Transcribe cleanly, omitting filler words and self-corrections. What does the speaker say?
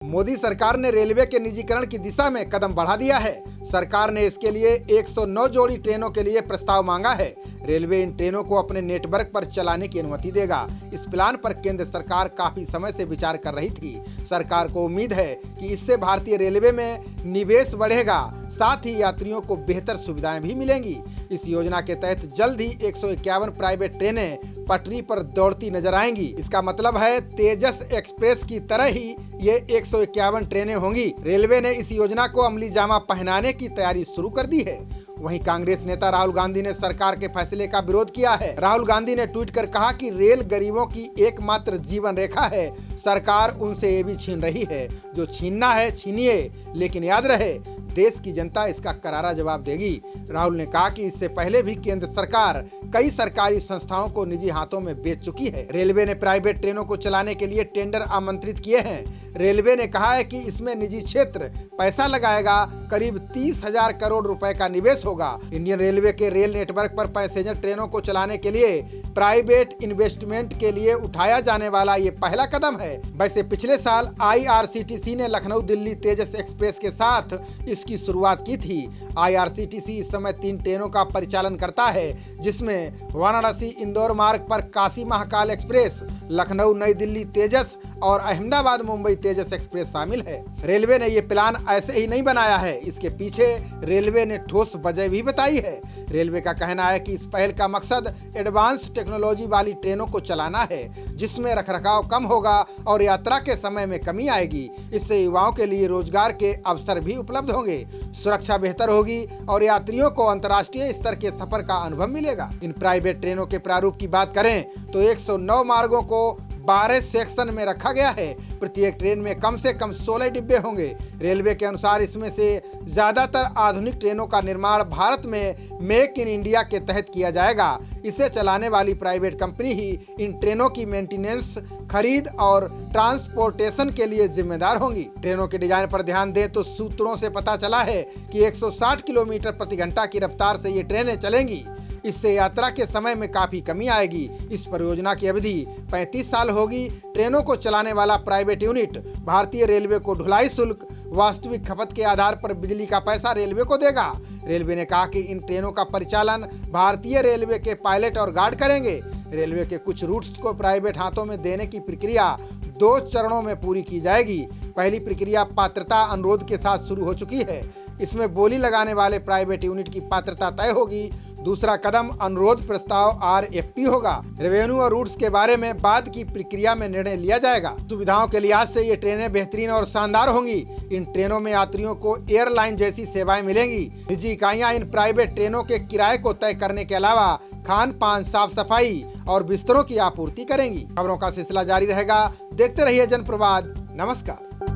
मोदी सरकार ने रेलवे के निजीकरण की दिशा में कदम बढ़ा दिया है। सरकार ने इसके लिए 109 जोड़ी ट्रेनों के लिए प्रस्ताव मांगा है। रेलवे इन ट्रेनों को अपने नेटवर्क पर चलाने की अनुमति देगा। इस प्लान पर केंद्र सरकार काफी समय से विचार कर रही थी। सरकार को उम्मीद है कि इससे भारतीय रेलवे में निवेश बढ़ेगा, साथ ही यात्रियों को बेहतर सुविधाएं भी मिलेंगी। इस योजना के तहत जल्द ही 151 प्राइवेट ट्रेनें पटरी पर दौड़ती नजर आएंगी। इसका मतलब है तेजस एक्सप्रेस की तरह ही ये 151 ट्रेनें होंगी। रेलवे ने इस योजना को अमली जामा पहनाने की तैयारी शुरू कर दी है। वहीं कांग्रेस नेता राहुल गांधी ने सरकार के फैसले का विरोध किया है। राहुल गांधी ने ट्वीट कर कहा कि रेल गरीबों की एकमात्र जीवन रेखा है। सरकार उनसे ये भी छीन रही है। जो छीनना है छीनिए, लेकिन याद रहे देश की जनता इसका करारा जवाब देगी। राहुल ने कहा कि इससे पहले भी केंद्र सरकार कई सरकारी संस्थाओं को निजी हाथों में बेच चुकी है। रेलवे ने प्राइवेट ट्रेनों को चलाने के लिए टेंडर आमंत्रित किए हैं। रेलवे ने कहा है कि इसमें निजी क्षेत्र पैसा लगाएगा। करीब 30,000 करोड़ रुपए का निवेश होगा। इंडियन रेलवे के रेल नेटवर्क पर पैसेंजर ट्रेनों को चलाने के लिए प्राइवेट इन्वेस्टमेंट के लिए उठाया जाने वाला ये पहला कदम है। वैसे पिछले साल IRCTC ने लखनऊ दिल्ली तेजस एक्सप्रेस के साथ इसकी शुरुआत की थी। IRCTC इस समय 3 ट्रेनों का परिचालन करता है, जिसमें वाराणसी इंदौर मार्ग पर काशी महाकाल एक्सप्रेस, लखनऊ नई दिल्ली तेजस और अहमदाबाद मुंबई तेजस एक्सप्रेस शामिल है। रेलवे ने ये प्लान ऐसे ही नहीं बनाया है। इसके पीछे रेलवे ने ठोस वजह भी बताई है। रेलवे का कहना है कि इस पहल का मकसद एडवांस टेक्नोलॉजी वाली ट्रेनों को चलाना है, जिसमें रखरखाव कम होगा और यात्रा के समय में कमी आएगी। इससे युवाओं के लिए रोजगार के अवसर भी उपलब्ध होंगे, सुरक्षा बेहतर होगी और यात्रियों को अंतर्राष्ट्रीय स्तर के सफर का अनुभव मिलेगा। इन प्राइवेट ट्रेनों के प्रारूप की बात करें तो 109 मार्गों को 12 सेक्शन में रखा गया है। प्रत्येक ट्रेन में कम से कम 16 डिब्बे होंगे। रेलवे के अनुसार इसमें से ज्यादातर आधुनिक ट्रेनों का निर्माण भारत में मेक इन इंडिया के तहत किया जाएगा। इसे चलाने वाली प्राइवेट कंपनी ही इन ट्रेनों की मेंटेनेंस, खरीद और ट्रांसपोर्टेशन के लिए जिम्मेदार होंगी। ट्रेनों के डिजाइन पर ध्यान दें तो सूत्रों से पता चला है कि 160 किलोमीटर प्रति घंटा की रफ्तार से ये ट्रेनें चलेंगी। इससे यात्रा के समय में काफी कमी आएगी। इस परियोजना की अवधि 35 साल होगी। ट्रेनों को चलाने वाला प्राइवेट यूनिट भारतीय रेलवे को ढुलाई शुल्क, वास्तविक खपत के आधार पर बिजली का पैसा रेलवे को देगा। रेलवे ने कहा कि इन ट्रेनों का परिचालन भारतीय रेलवे के पायलट और गार्ड करेंगे। रेलवे के कुछ रूट्स को प्राइवेट हाथों में देने की प्रक्रिया 2 चरणों में पूरी की जाएगी। पहली प्रक्रिया पात्रता अनुरोध के साथ शुरू हो चुकी है। इसमें बोली लगाने वाले प्राइवेट यूनिट की पात्रता तय होगी। दूसरा कदम अनुरोध प्रस्ताव RFP होगा। रेवेन्यू और रूट्स के बारे में बाद की प्रक्रिया में निर्णय लिया जाएगा। सुविधाओं के लिहाज से ये ट्रेनें बेहतरीन और शानदार होंगी। इन ट्रेनों में यात्रियों को एयरलाइन जैसी सेवाएं मिलेंगी। निजी इकाइयां इन प्राइवेट ट्रेनों के किराए को तय करने के अलावा खान पान, साफ सफाई और बिस्तरों की आपूर्ति करेंगी। खबरों का सिलसिला जारी रहेगा। देखते रहिए जनप्रवाद। नमस्कार।